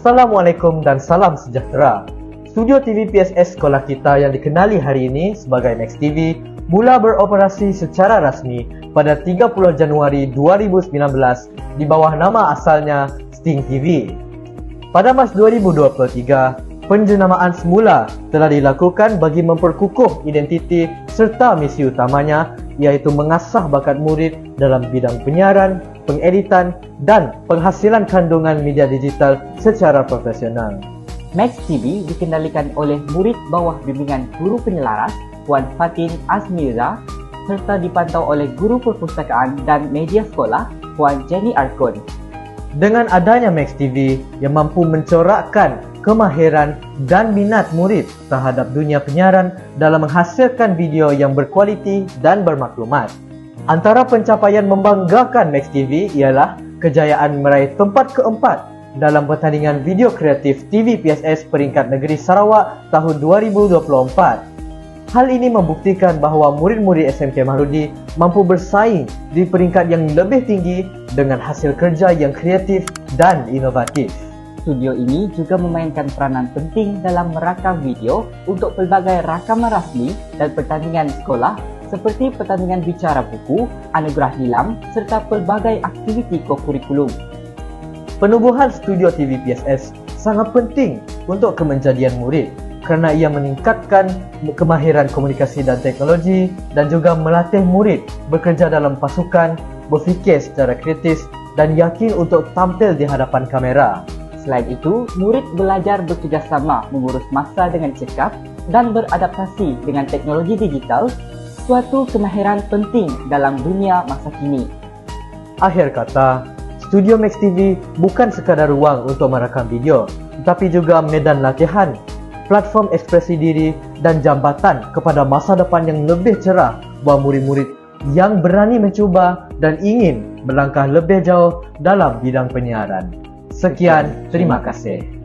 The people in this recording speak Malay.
Assalamualaikum dan salam sejahtera. Studio TV PSS sekolah kita yang dikenali hari ini sebagai Max TV mula beroperasi secara rasmi pada 30 Januari 2019 di bawah nama asalnya Sting TV. Pada Mac 2023, penjenamaan semula telah dilakukan bagi memperkukuh identiti serta misi utamanya, iaitu mengasah bakat murid dalam bidang penyiaran, pengeditan dan penghasilan kandungan media digital secara profesional. Max TV dikendalikan oleh murid bawah bimbingan guru penyelaras Puan Fatin Azmirza serta dipantau oleh guru perpustakaan dan media sekolah Puan Jenny Arkon. Dengan adanya Max TV yang mampu mencorakkan kemahiran dan minat murid terhadap dunia penyiaran dalam menghasilkan video yang berkualiti dan bermaklumat. Antara pencapaian membanggakan Max TV ialah kejayaan meraih tempat keempat dalam pertandingan video kreatif TV PSS peringkat negeri Sarawak tahun 2024. Hal ini membuktikan bahawa murid-murid SMK Mahrudi mampu bersaing di peringkat yang lebih tinggi dengan hasil kerja yang kreatif dan inovatif. Studio ini juga memainkan peranan penting dalam merakam video untuk pelbagai rakaman rasmi dan pertandingan sekolah seperti pertandingan bicara buku, anugerah nilam serta pelbagai aktiviti kokurikulum. Penubuhan studio TV PSS sangat penting untuk kemenjadian murid kerana ia meningkatkan kemahiran komunikasi dan teknologi dan juga melatih murid bekerja dalam pasukan, berfikir secara kritis dan yakin untuk tampil di hadapan kamera. Selain itu, murid belajar bekerjasama mengurus masa dengan cekap dan beradaptasi dengan teknologi digital, suatu kemahiran penting dalam dunia masa kini. Akhir kata, Studio Max TV bukan sekadar ruang untuk merakam video, tetapi juga medan latihan, platform ekspresi diri dan jambatan kepada masa depan yang lebih cerah buat murid-murid yang berani mencuba dan ingin melangkah lebih jauh dalam bidang penyiaran. Sekian, terima kasih.